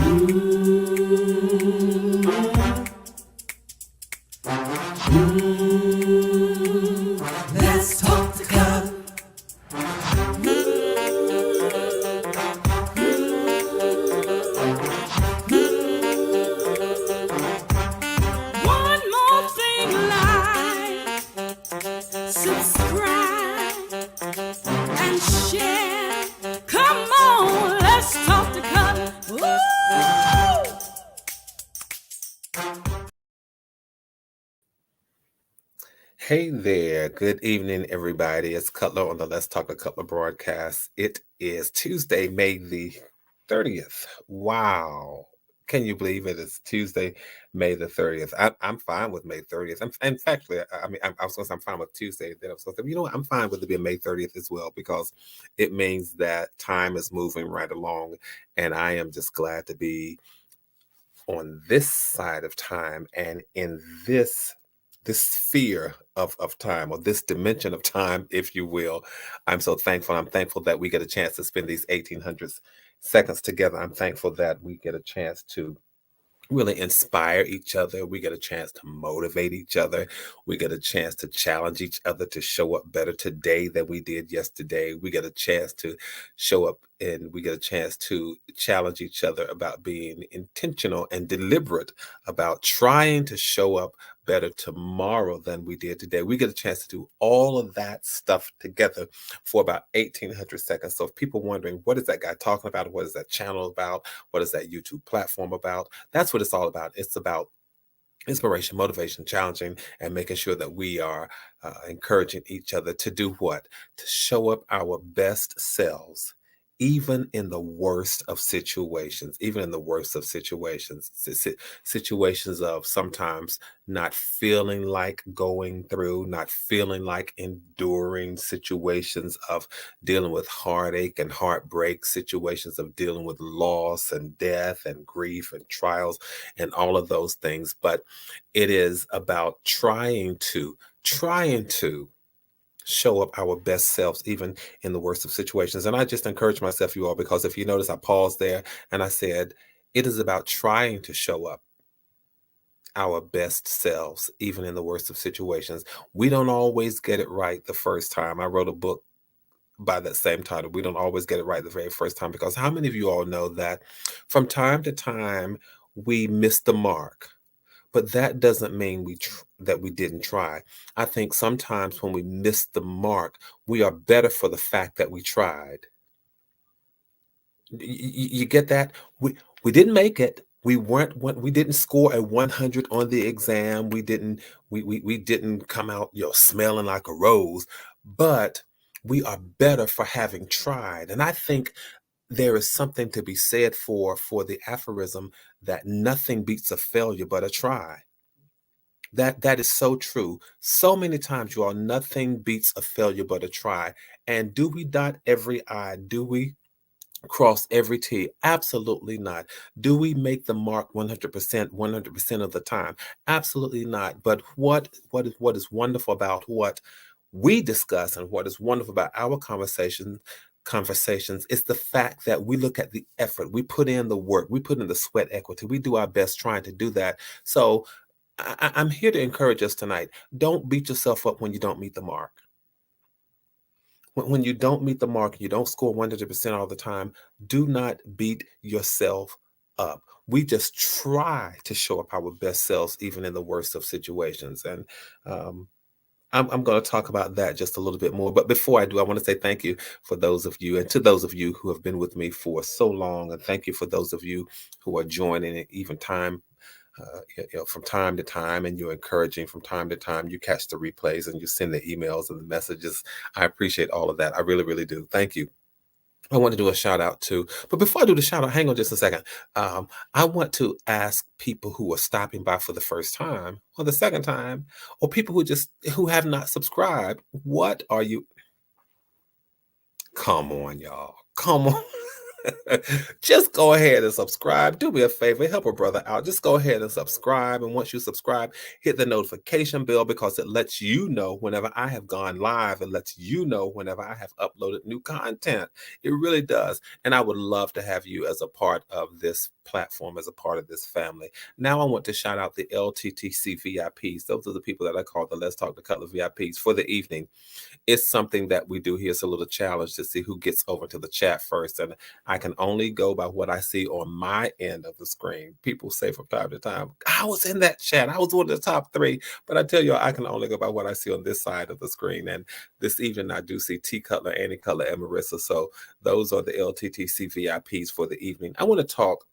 Let's talk to God. One more thing, like, subscribe, and share. Come on, let's talk to God. Woo! Hey there. Good evening, everybody. It's Cutler on the Let's Talk to Cutler broadcast. It is Tuesday, May the 30th. Wow. Can you believe it is Tuesday, May the 30th? I'm fine with May 30th. In fact, I was going to say I'm fine with Tuesday. Then I was going to say, you know what? I'm fine with it being May 30th as well, because it means that time is moving right along. And I am just glad to be on this side of time and in this sphere of time, or this dimension of time, if you will. I'm so thankful. I'm thankful that we get a chance to spend these 1800 seconds together. I'm thankful that we get a chance to really inspire each other. We get a chance to motivate each other. We get a chance to challenge each other to show up better today than we did yesterday. We get a chance to show up, and we get a chance to challenge each other about being intentional and deliberate about trying to show up better tomorrow than we did today. We get a chance to do all of that stuff together for about 1800 seconds. So if people wondering, what is that guy talking about? What is that channel about? What is that YouTube platform about? That's what it's all about. It's about inspiration, motivation, challenging, and making sure that we are encouraging each other to do what? To show up our best selves, even in the worst of situations, situations of sometimes not feeling like going through, not feeling like enduring, situations of dealing with heartache and heartbreak, situations of dealing with loss and death and grief and trials and all of those things. But it is about trying to show up our best selves, even in the worst of situations. And I just encourage myself, you all, because if you notice, I paused there and I said, it is about trying to show up our best selves, even in the worst of situations. We don't always get it right the first time. I wrote a book by that same title. We don't always get it right the very first time, because how many of you all know that from time to time we miss the mark? But that doesn't mean that we didn't try. I think sometimes when we miss the mark, we are better for the fact that we tried. You get that? We didn't make it. We didn't score a 100 on the exam. We didn't come out, smelling like a rose, but we are better for having tried. And I think there is something to be said for the aphorism that nothing beats a failure but a try. That is so true. So many times, you all, nothing beats a failure but a try. And do we dot every I? Do we cross every T? Absolutely not. Do we make the mark 100% of the time? Absolutely not. But what is wonderful about what we discuss, and what is wonderful about our conversations, is the fact that we look at the effort. We put in the work. We put in the sweat equity. We do our best trying to do that. So I'm here to encourage us tonight. Don't beat yourself up when you don't meet the mark. When you don't meet the mark, you don't score 100% all the time, do not beat yourself up. We just try to show up our best selves, even in the worst of situations. And I'm going to talk about that just a little bit more. But before I do, I want to say thank you for those of you, and to those of you who have been with me for so long. And thank you for those of you who are joining it even from time to time, and you're encouraging from time to time. You catch the replays and you send the emails and the messages. I appreciate all of that. I really, really do. Thank you. I want to do a shout out too. But before I do the shout out, hang on just a second. I want to ask people who are stopping by for the first time or the second time, or people who have not subscribed. What are you? Come on, y'all. Come on. Just go ahead and subscribe. Do me a favor, help a brother out. Just go ahead and subscribe. And once you subscribe, hit the notification bell because it lets you know whenever I have gone live. It lets you know whenever I have uploaded new content. It really does. And I would love to have you as a part of this platform, as a part of this family. Now I want to shout out the LTTC VIPs. Those are the people that I call the Let's Talk to Cutler VIPs for the evening. It's something that we do here. It's a little challenge to see who gets over to the chat first. And I can only go by what I see on my end of the screen. People say from time to time, I was in that chat. I was one of the top 3. But I tell you, I can only go by what I see on this side of the screen. And this evening, I do see T. Cutler, Annie Cutler, and Marissa. So those are the LTTC VIPs for the evening. I want to talk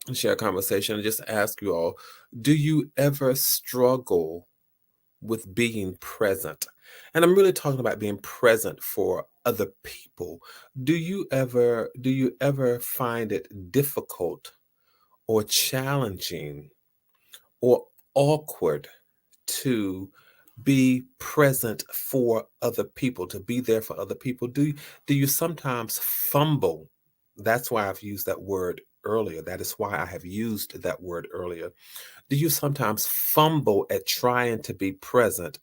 and share a conversation and just ask you all, do you ever struggle with being present? And I'm really talking about being present for other people. Do you ever find it difficult or challenging or awkward to be present for other people, to be there for other people? Do you sometimes fumble? That's why I've used that word earlier. That is why I have used that word earlier. Do you sometimes fumble at trying to be present?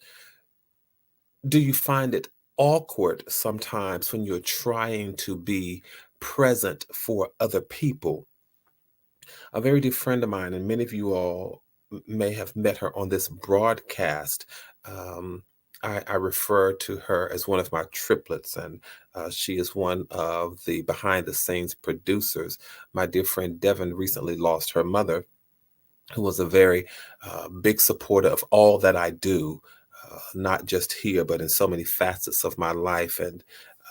Do you find it awkward sometimes when you're trying to be present for other people? A very dear friend of mine, and many of you all may have met her on this broadcast. I refer to her as one of my triplets, and she is one of the behind the scenes producers. My dear friend Devin recently lost her mother, who was a very big supporter of all that I do, not just here, but in so many facets of my life. And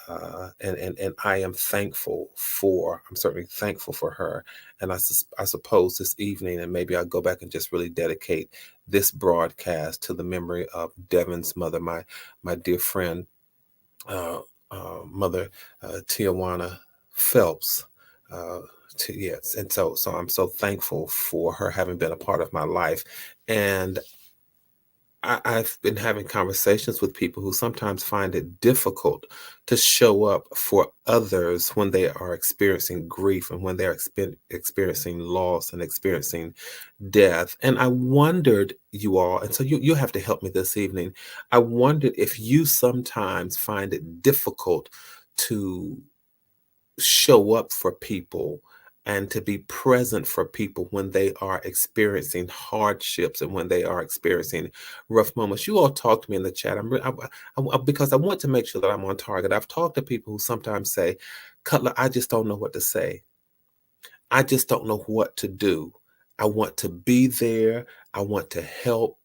I am thankful for. I'm certainly thankful for her. And I suppose this evening, and maybe I'll go back and just really dedicate this broadcast to the memory of Devin's mother, my dear friend, uh, mother Tijuana Phelps. Uh, yes, and so I'm so thankful for her having been a part of my life. And I've been having conversations with people who sometimes find it difficult to show up for others when they are experiencing grief and when they're experiencing loss and experiencing death. And I wondered, you all, and so you have to help me this evening. I wondered if you sometimes find it difficult to show up for people and to be present for people when they are experiencing hardships and when they are experiencing rough moments. You all talk to me in the chat. Because I want to make sure that I'm on target. I've talked to people who sometimes say, Cutler, I just don't know what to say. I just don't know what to do. I want to be there. I want to help,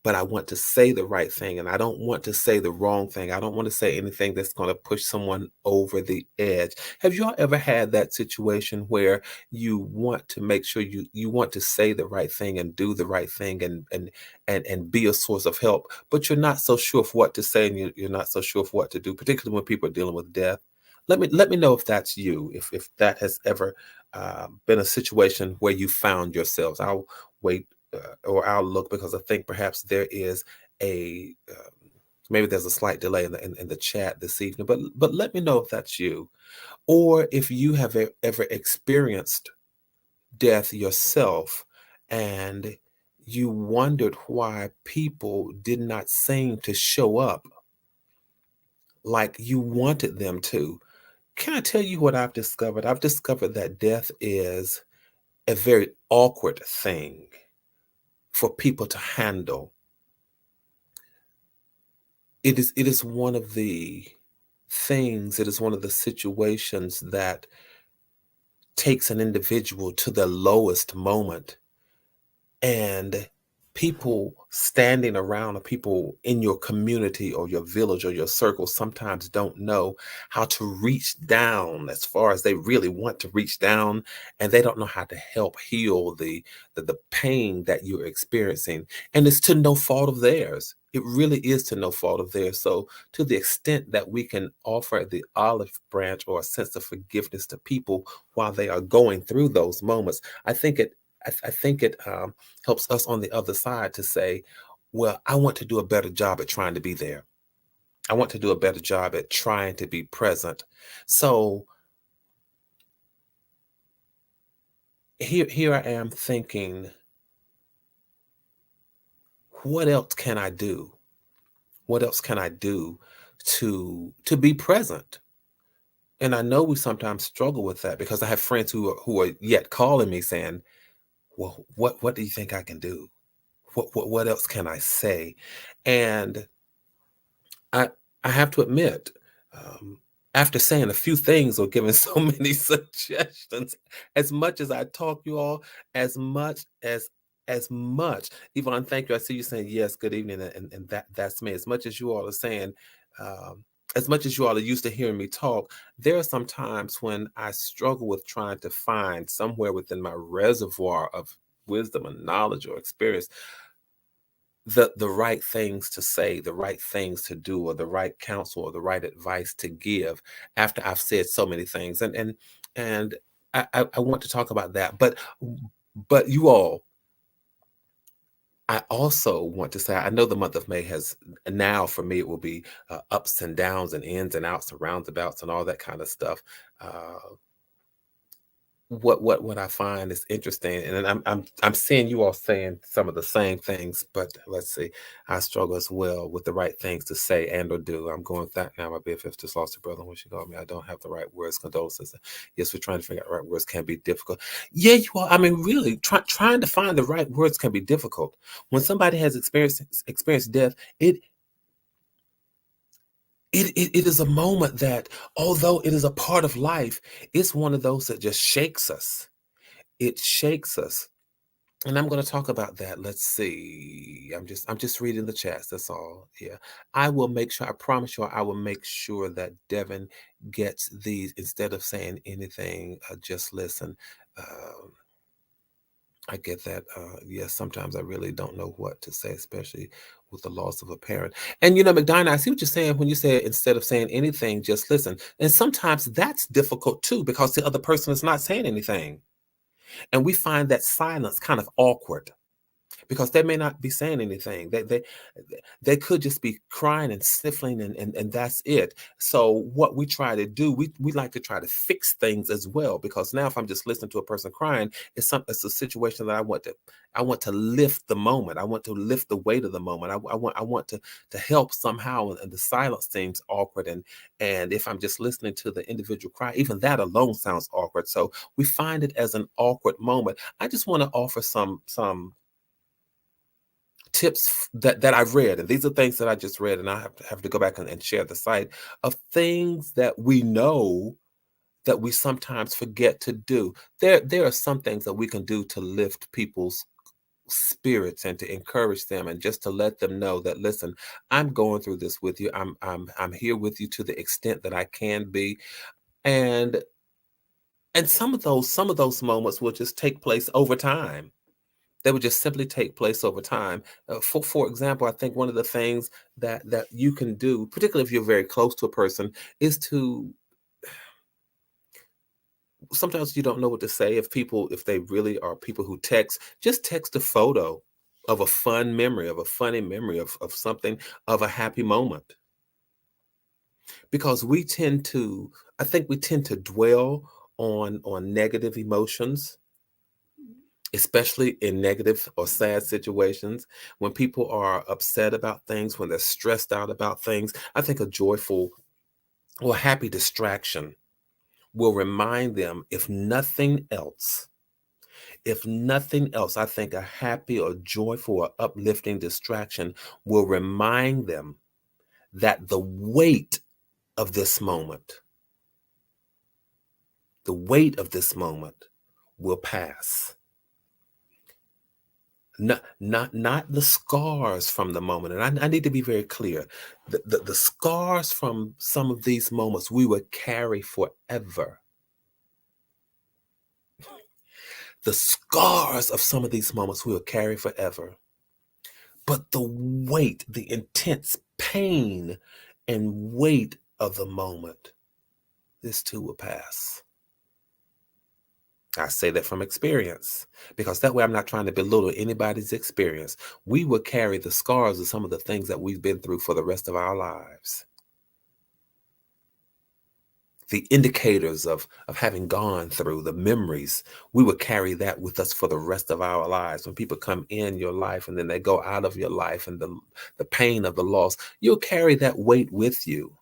but I want to say the right thing, and I don't want to say the wrong thing. I don't want to say anything that's going to push someone over the edge. Have y'all ever had that situation where you want to make sure you want to say the right thing and do the right thing and be a source of help, but you're not so sure of what to say and you're not so sure of what to do, particularly when people are dealing with death? Let me know if that's you, if that has ever been a situation where you found yourselves. I'll wait or I'll look because I think perhaps there is a maybe there's a slight delay in the chat this evening. But let me know if that's you, or if you have ever experienced death yourself, and you wondered why people did not seem to show up like you wanted them to. Can I tell you what I've discovered? I've discovered that death is a very awkward thing for people to handle. It is one of the things, it is one of the situations that takes an individual to their lowest moment. And people standing around, or people in your community or your village or your circle, sometimes don't know how to reach down as far as they really want to reach down, and they don't know how to help heal the pain that you're experiencing. And it's to no fault of theirs. It really is to no fault of theirs. So to the extent that we can offer the olive branch or a sense of forgiveness to people while they are going through those moments, I think it helps us on the other side to say, well, I want to do a better job at trying to be there. I want to do a better job at trying to be present. So here I am thinking, what else can I do? What else can I do to be present? And I know we sometimes struggle with that because I have friends who are yet calling me saying, "Well, what do you think I can do? What else can I say?" And I I have to admit, um, after saying a few things or giving so many suggestions, as much as I talk, you all, as much as much, Yvonne, thank you. I see you saying yes, good evening, and that's me. As much as you all are saying, um, as much as you all are used to hearing me talk, there are some times when I struggle with trying to find somewhere within my reservoir of wisdom and knowledge or experience the right things to say, the right things to do, or the right counsel or the right advice to give after I've said so many things. And I want to talk about that. But you all, I also want to say I know the month of May has now for me it will be ups and downs and ins and outs and roundabouts and all that kind of stuff. Uh, what I find is interesting, and then I'm seeing you all saying some of the same things, but let's see, I struggle as well with the right things to say and or do. I'm going with that now. My BFF just lost her brother when she called me. I don't have the right words. Condolences. Yes, we're trying to figure out the right words can be difficult. Yeah, you all. I mean, really, trying to find the right words can be difficult. When somebody has experienced death, it is a moment that, although it is a part of life, it's one of those that just shakes us. It shakes us. And I'm going to talk about that. Let's see. I'm just reading the chats. That's all. Yeah. I will make sure, I promise you, I will make sure that Devin gets these instead of saying anything, just listen. Um, I get that. Yes, sometimes I really don't know what to say, especially with the loss of a parent. And McDonough, I see what you're saying when you say instead of saying anything, just listen. And sometimes that's difficult too because the other person is not saying anything. And we find that silence kind of awkward because they may not be saying anything. They could just be crying and sniffling and that's it. So what we try to do, we like to try to fix things as well, because now if I'm just listening to a person crying, it's a situation that I want to lift the moment. I want to lift the weight of the moment. I want to help somehow, and the silence seems awkward. And if I'm just listening to the individual cry, even that alone sounds awkward. So we find it as an awkward moment. I just want to offer some tips that I've read, and these are things that I just read, and I have to go back and share the site of things that we know that we sometimes forget to do. There are some things that we can do to lift people's spirits and to encourage them and just to let them know that, listen, I'm going through this with you. I'm here with you to the extent that I can be. And some of those moments will just take place over time. They would just simply take place over time. For example, I think one of the things that you can do, particularly if you're very close to a person, is to, sometimes you don't know what to say. If they really are people who text, just text a photo of a fun memory, of a funny memory, of something, of a happy moment. Because I think we tend to dwell on negative emotions, especially in negative or sad situations, when people are upset about things, when they're stressed out about things. I think a joyful or happy distraction will remind them, if nothing else, I think a happy or joyful or uplifting distraction will remind them that of this moment, the weight of this moment will pass. Not the scars from the moment. And I need to be very clear. The scars from some of these moments we will carry forever. The scars of some of these moments we will carry forever. But the weight, the intense pain and weight of the moment, this too will pass. I say that from experience, because that way I'm not trying to belittle anybody's experience. We will carry the scars of some of the things that we've been through for the rest of our lives. the indicators of having gone through the memories. We would carry that with us for the rest of our lives. When people come in your life and then they go out of your life, and the pain of the loss, you'll carry that weight with you.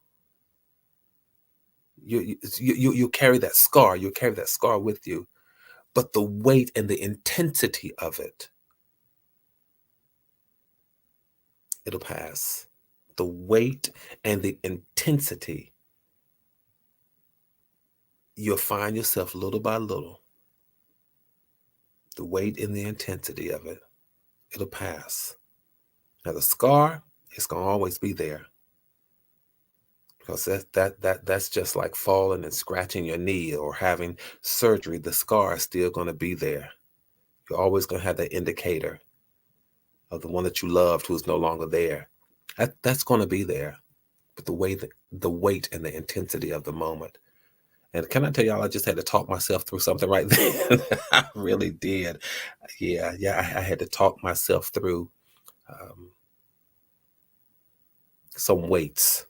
You'll carry that scar. You'll carry that scar with you. But the weight and the intensity of it, it'll pass. The weight and the intensity, you'll find yourself little by little. The weight and the intensity of it, it'll pass. Now the scar, it's gonna always be there. Because that's just like falling and scratching your knee or having surgery. The scar is still gonna be there. You're always gonna have that indicator of the one that you loved who's no longer there. That's gonna be there. But the weight and the intensity of the moment. And can I tell y'all, I just had to talk myself through something right then. I really did. Yeah, I had to talk myself through some weights.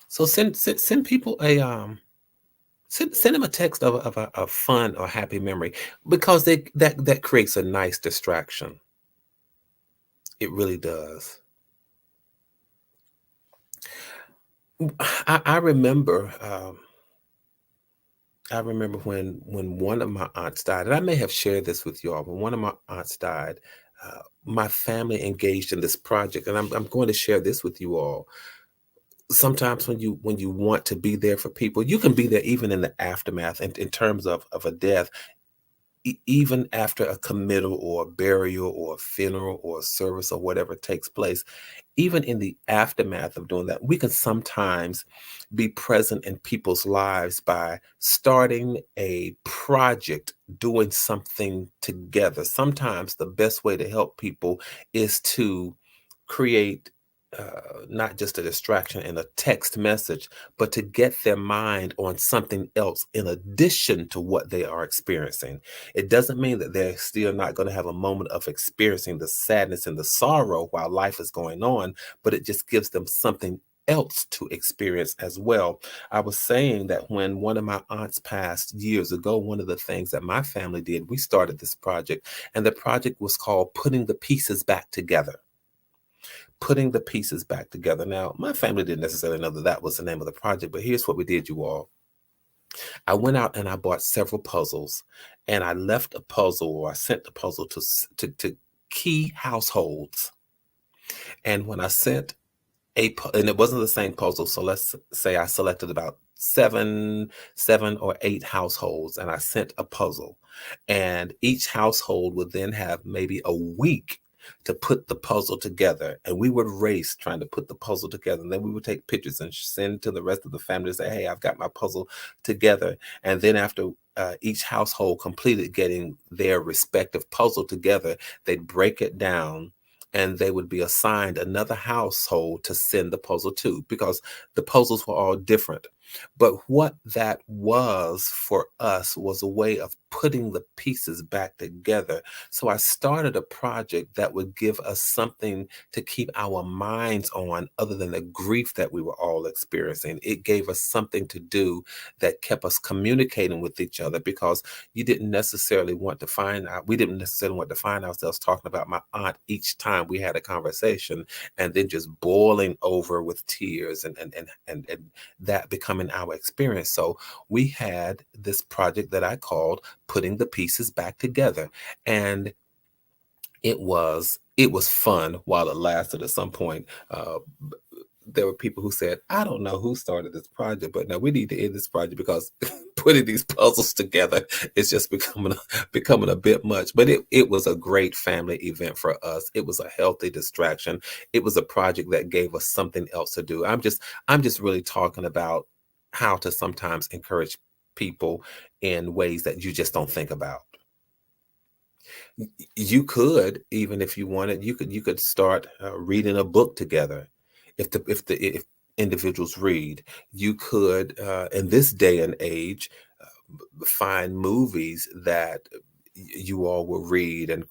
So send people send them a text of a fun or happy memory, because that creates a nice distraction. It really does. I remember when one of my aunts died, and I may have shared this with you all. When one of my aunts died, my family engaged in this project, and I'm going to share this with you all. Sometimes when you want to be there for people, you can be there even in the aftermath, in terms of a death. Even after a committal or a burial or a funeral or a service or whatever takes place, even in the aftermath of doing that, we can sometimes be present in people's lives by starting a project, doing something together. Sometimes the best way to help people is to create not just a distraction in a text message, but to get their mind on something else in addition to what they are experiencing. It doesn't mean that they're still not going to have a moment of experiencing the sadness and the sorrow while life is going on, but it just gives them something else to experience as well. I was saying that when one of my aunts passed years ago, one of the things that my family did, we started this project, and the project was called Putting the Pieces Back Together. Putting the pieces back together. Now, my family didn't necessarily know that that was the name of the project, but here's what we did, you all. I went out and I bought several puzzles, and I left a puzzle, or I sent the puzzle to key households. And when I sent and it wasn't the same puzzle, so let's say I selected about seven or eight households, and I sent a puzzle, and each household would then have maybe a week to put the puzzle together, and we would race trying to put the puzzle together, and then we would take pictures and send to the rest of the family to say, hey, I've got my puzzle together. And then after each household completed getting their respective puzzle together, they'd break it down, and they would be assigned another household to send the puzzle to, because the puzzles were all different. But what that was for us was a way of putting the pieces back together. So I started a project that would give us something to keep our minds on other than the grief that we were all experiencing. It gave us something to do that kept us communicating with each other, because we didn't necessarily want to find ourselves talking about my aunt each time we had a conversation, and then just boiling over with tears and that becoming our experience. So we had this project that I called Putting the Pieces Back Together. And it was fun while it lasted. At some point, there were people who said, I don't know who started this project, but now we need to end this project, because putting these puzzles together is just becoming a bit much. But it was a great family event for us. It was a healthy distraction. It was a project that gave us something else to do. I'm just really talking about how to sometimes encourage people in ways that you just don't think about. You could, even if you wanted, you could start reading a book together. If individuals read, you could, in this day and age, find movies that you all will read and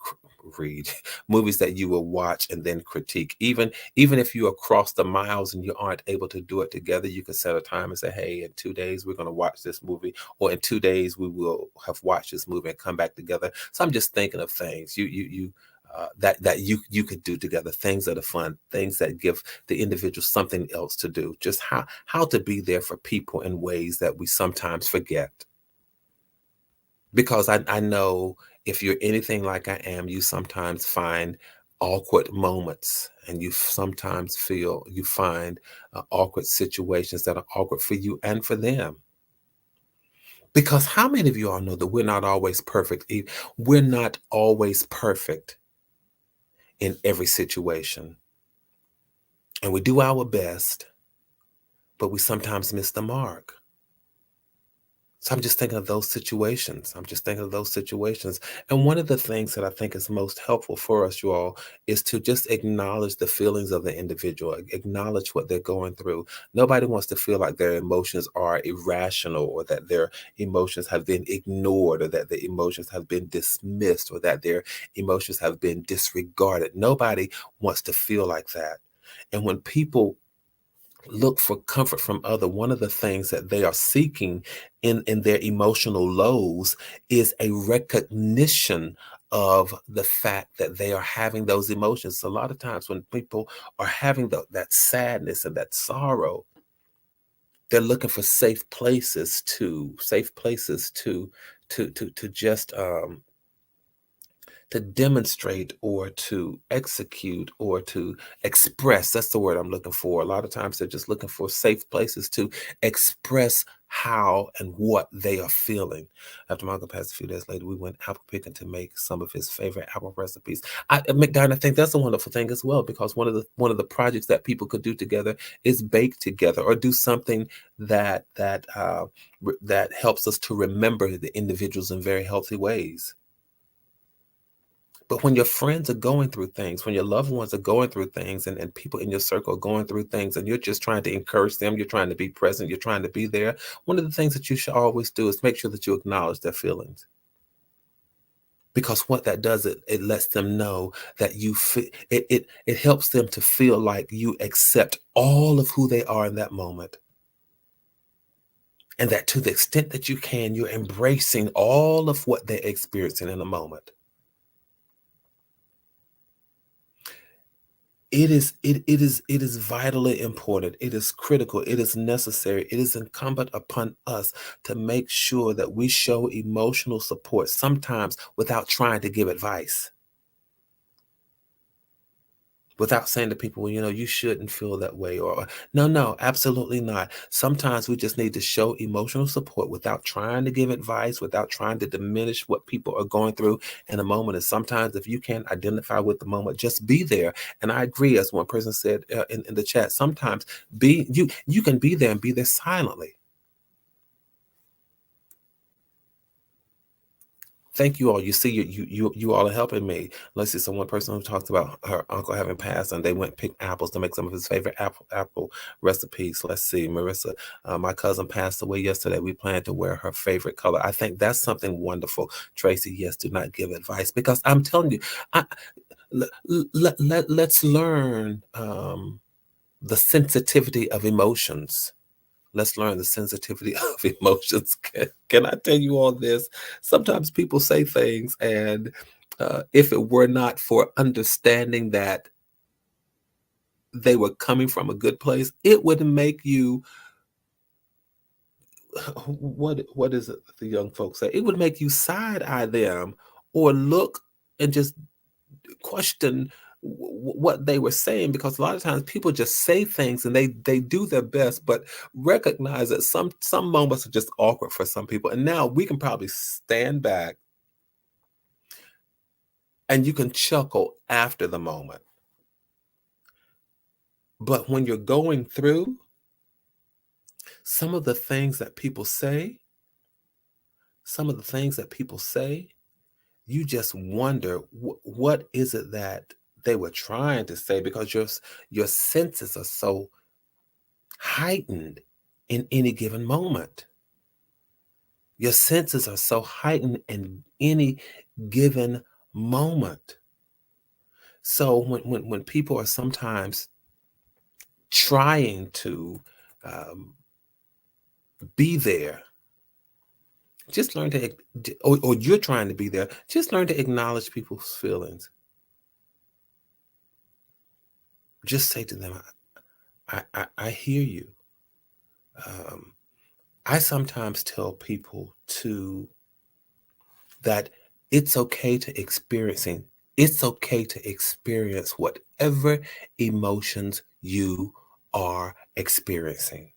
read, movies that you will watch and then critique. Even if you are across the miles and you aren't able to do it together, you can set a time and say, hey, in 2 days we're going to watch this movie, or in 2 days we will have watched this movie and come back together. So I'm just thinking of things that you could do together, things that are fun, things that give the individual something else to do. Just how to be there for people in ways that we sometimes forget. Because I know if you're anything like I am, you sometimes find awkward moments, and you sometimes find awkward situations that are awkward for you and for them. Because how many of you all know that we're not always perfect? We're not always perfect in every situation. And we do our best, but we sometimes miss the mark. So I'm just thinking of those situations. And one of the things that I think is most helpful for us, you all, is to just acknowledge the feelings of the individual, acknowledge what they're going through. Nobody wants to feel like their emotions are irrational, or that their emotions have been ignored, or that their emotions have been dismissed, or that their emotions have been disregarded. Nobody wants to feel like that. And when people look for comfort from other, one of the things that they are seeking in their emotional lows is a recognition of the fact that they are having those emotions. A lot of times when people are having that sadness and that sorrow, they're looking for safe places to just to demonstrate, or to execute, or to express. That's the word I'm looking for. A lot of times they're just looking for safe places to express how and what they are feeling. After my uncle passed a few days later, we went apple picking to make some of his favorite apple recipes. McDonald, I think that's a wonderful thing as well, because one of the projects that people could do together is bake together, or do something that helps us to remember the individuals in very healthy ways. But when your friends are going through things, when your loved ones are going through things, and people in your circle are going through things, and you're just trying to encourage them, you're trying to be present, you're trying to be there, one of the things that you should always do is make sure that you acknowledge their feelings. Because what that does, it lets them know that it helps them to feel like you accept all of who they are in that moment. And that to the extent that you can, you're embracing all of what they're experiencing in a moment. It is vitally important. It is critical. It is necessary. It is incumbent upon us to make sure that we show emotional support, sometimes without trying to give advice. Without saying to people, well, you shouldn't feel that way, or no, absolutely not. Sometimes we just need to show emotional support without trying to give advice, without trying to diminish what people are going through in a moment. And sometimes if you can't identify with the moment, just be there. And I agree, as one person said in the chat, sometimes you can be there and be there silently. Thank you all. You see, you all are helping me. Let's see, one person who talked about her uncle having passed, and they went pick apples to make some of his favorite apple recipes. Let's see, Marissa, my cousin passed away yesterday. We plan to wear her favorite color. I think that's something wonderful. Tracy, yes, do not give advice, because I'm telling you, let's learn the sensitivity of emotions. Let's learn the sensitivity of emotions. Can I tell you all this? Sometimes people say things, and if it were not for understanding that they were coming from a good place, it would make you, what is it that the young folks say? It would make you side-eye them, or look and just question what they were saying, because a lot of times people just say things and they do their best, but recognize that some moments are just awkward for some people. And now we can probably stand back and you can chuckle after the moment. But when you're going through, some of the things that people say, you just wonder what is it that they were trying to say, because your senses are so heightened in any given moment. Your senses are so heightened in any given moment. So when people are sometimes trying to um, be there, just learn to, or you're trying to be there, just learn to acknowledge people's feelings. Just say to them, I hear you. Um, I sometimes tell people that it's okay to it's okay to experience whatever emotions you are experiencing.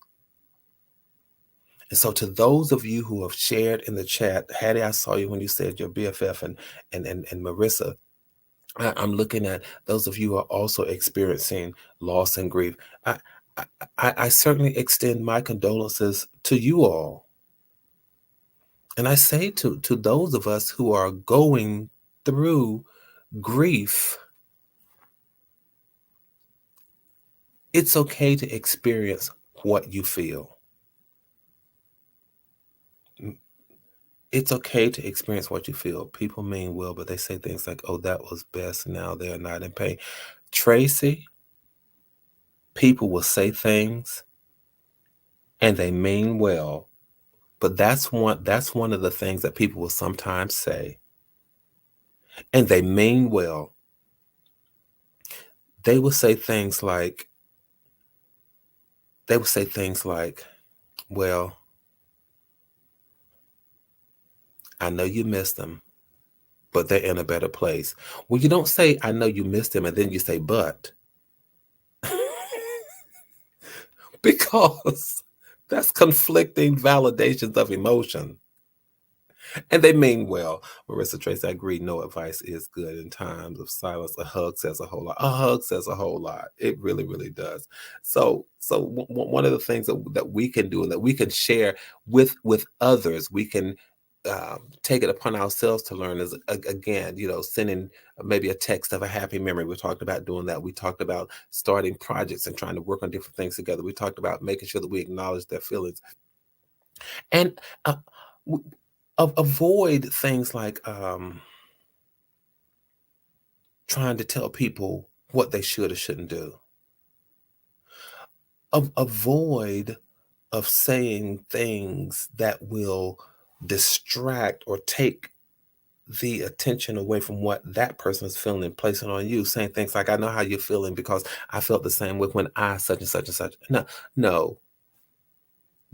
And so to those of you who have shared in the chat, Hattie, I saw you when you said your BFF and Marissa, I'm looking at those of you who are also experiencing loss and grief. I, I certainly extend my condolences to you all. And I say to those of us who are going through grief, it's okay to experience what you feel. It's okay to experience what you feel. People mean well, but they say things like, oh, that was best. Now they're not in pain. Tracy, people will say things and they mean well, but that's one of the things that people will sometimes say, and they mean well. They will say things like, well, I know you missed them, but they're in a better place. Well, you don't say, I know you missed them, and then you say, but. Because that's conflicting validations of emotion. And they mean well. Marissa Tracy, I agree. No advice is good in times of silence. A hug says a whole lot. A hug says a whole lot. It really, really does. So one of the things that we can do and that we can share with others, we can take it upon ourselves to learn is, again, sending maybe a text of a happy memory. We talked about doing that. We talked about starting projects and trying to work on different things together. We talked about making sure that we acknowledge their feelings. And avoid things like trying to tell people what they should or shouldn't do. Avoid of saying things that will distract or take the attention away from what that person is feeling and placing on you, saying things like, I know how you're feeling because I felt the same way when I such and such and such. No.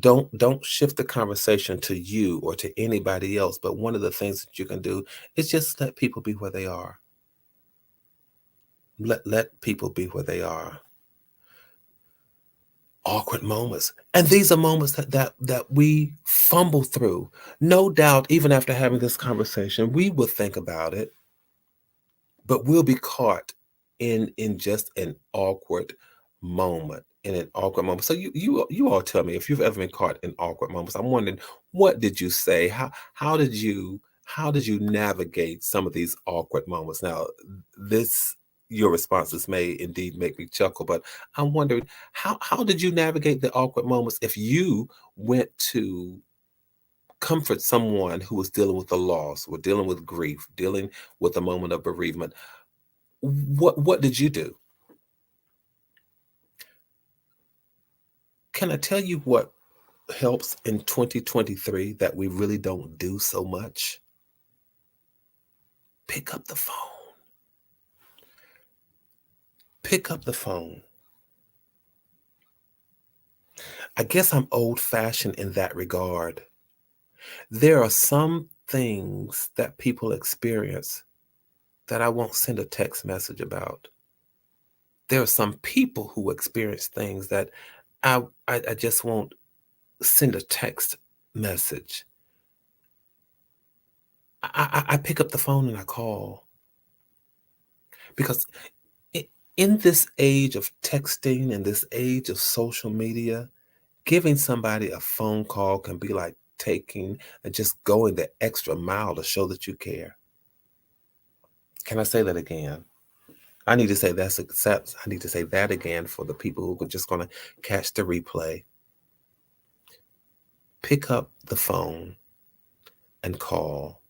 Don't shift the conversation to you or to anybody else. But one of the things that you can do is just let people be where they are. Let people be where they are. Awkward moments. And these are moments that we fumble through. No doubt, even after having this conversation, we will think about it, but we'll be caught in just an awkward moment. In an awkward moment. So you all tell me if you've ever been caught in awkward moments. I'm wondering, what did you say? How did you navigate some of these awkward moments? Now, your responses may indeed make me chuckle, but I'm wondering, how did you navigate the awkward moments if you went to comfort someone who was dealing with a loss, or dealing with grief, dealing with a moment of bereavement? What did you do? Can I tell you what helps in 2023 that we really don't do so much? Pick up the phone. Pick up the phone. I guess I'm old-fashioned in that regard. There are some things that people experience that I won't send a text message about. There are some people who experience things that I just won't send a text message. I pick up the phone and I call, because in this age of texting and this age of social media, giving somebody a phone call can be like taking and just going the extra mile to show that you care. Can I say that again? I need to say that again for the people who are just going to catch the replay. Pick up the phone and call.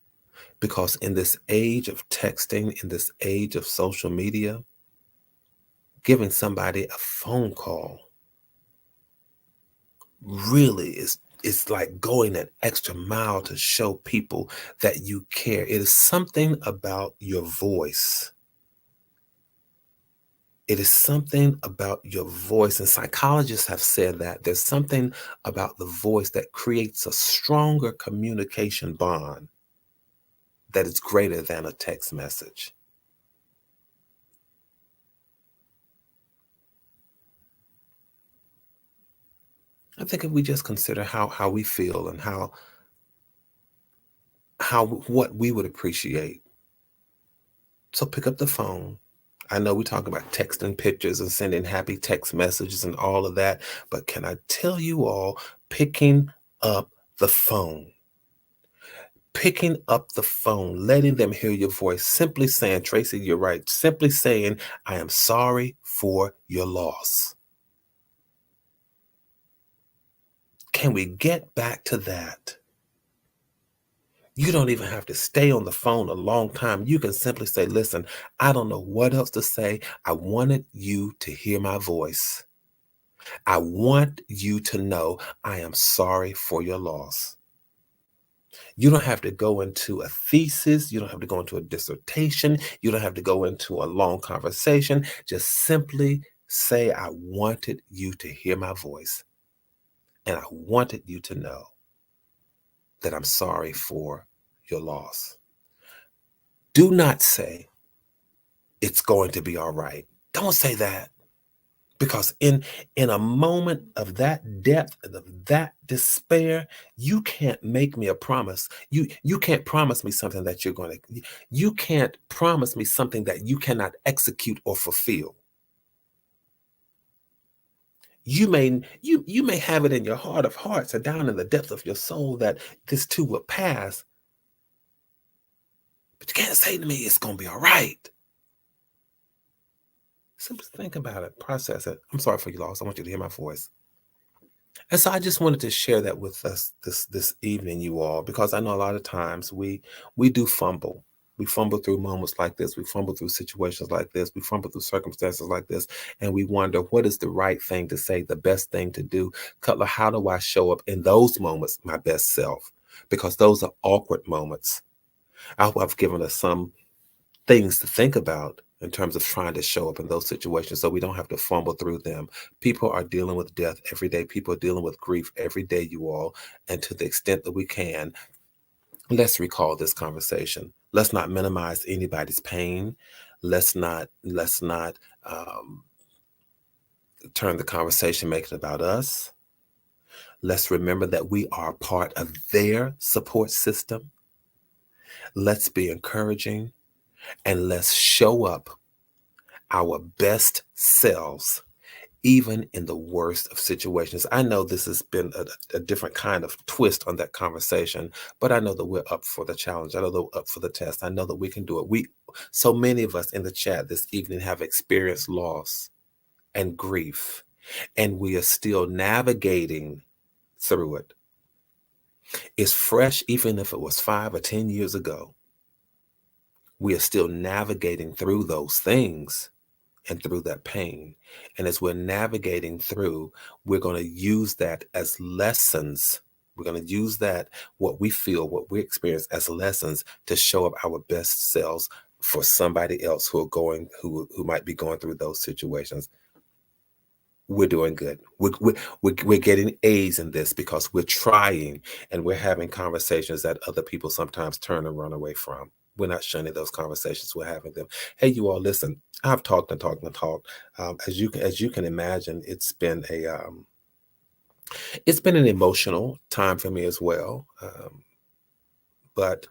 Because in this age of texting, in this age of social media, giving somebody a phone call really is it's like going an extra mile to show people that you care. It is something about your voice. It is something about your voice. And psychologists have said that there's something about the voice that creates a stronger communication bond that is greater than a text message. I think if we just consider how we feel and how what we would appreciate. So pick up the phone. I know we talk about texting pictures and sending happy text messages and all of that, but can I tell you all, picking up the phone, picking up the phone, letting them hear your voice, simply saying, Tracy, you're right, simply saying, I am sorry for your loss. Can we get back to that? You don't even have to stay on the phone a long time. You can simply say, listen, I don't know what else to say. I wanted you to hear my voice. I want you to know I am sorry for your loss. You don't have to go into a thesis. You don't have to go into a dissertation. You don't have to go into a long conversation. Just simply say, I wanted you to hear my voice. And I wanted you to know that I'm sorry for your loss. Do not say, it's going to be all right. Don't say that. Because in a moment of that depth, of that despair, you can't make me a promise. You can't promise me something that you're going to, you can't promise me something that you cannot execute or fulfill. You may have it in your heart of hearts or down in the depth of your soul that this too will pass. But you can't say to me it's going to be all right. Simply think about it, process it. I'm sorry for your loss. I want you to hear my voice. And so I just wanted to share that with us this evening, you all, because I know a lot of times we do fumble. We fumble through moments like this. We fumble through situations like this. We fumble through circumstances like this. And we wonder, what is the right thing to say, the best thing to do? Cutler, how do I show up in those moments, my best self? Because those are awkward moments. I hope I've given us some things to think about in terms of trying to show up in those situations so we don't have to fumble through them. People are dealing with death every day. People are dealing with grief every day, you all. And to the extent that we can, let's recall this conversation. Let's not minimize anybody's pain. Let's not turn the conversation, make it about us. Let's remember that we are part of their support system. Let's be encouraging. And let's show up our best selves, even in the worst of situations. I know this has been a different kind of twist on that conversation, but I know that we're up for the challenge. I know that we're up for the test. I know that we can do it. So many of us in the chat this evening have experienced loss and grief, and we are still navigating through it. It's fresh, even if it was 5 or 10 years ago. We are still navigating through those things and through that pain. And as we're navigating through, we're going to use that as lessons. We're going to use that, what we feel, what we experience, as lessons to show up our best selves for somebody else who might be going through those situations. We're doing good. We're getting A's in this because we're trying and we're having conversations that other people sometimes turn and run away from. We're not shunning those conversations. We're having them. Hey, you all, listen. I've talked and talked and talked. As you can imagine, it's been an emotional time for me as well. But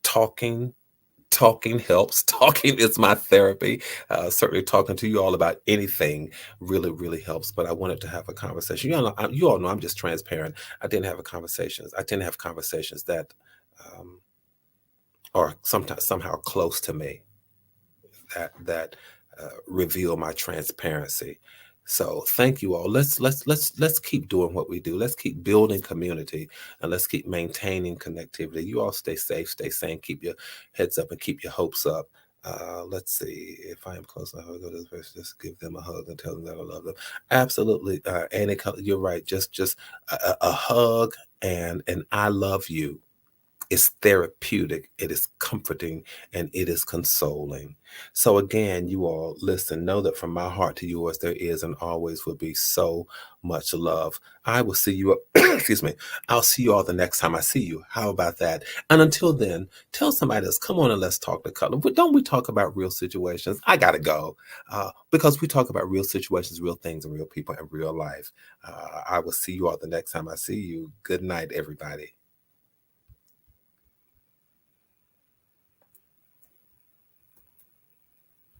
talking helps. Talking is my therapy. Certainly talking to you all about anything really, really helps. But I wanted to have a conversation. You all know I'm just transparent. I tend to have conversations that are sometimes somehow close to me that reveal my transparency. So thank you all. Let's keep doing what we do. Let's keep building community and let's keep maintaining connectivity. You all stay safe, stay sane, keep your heads up and keep your hopes up. Let's see if I am close enough. I'll go to this person, just give them a hug and tell them that I love them. Absolutely, Annie, you're right. Just a hug and an I love you. It's therapeutic, it is comforting, and it is consoling. So, again, you all listen, know that from my heart to yours, there is and always will be so much love. I will see you, excuse me, I'll see you all the next time I see you. How about that? And until then, tell somebody else, come on and let's talk to color. But don't we talk about real situations? I got to go because we talk about real situations, real things, and real people in real life. I will see you all the next time I see you. Good night, everybody.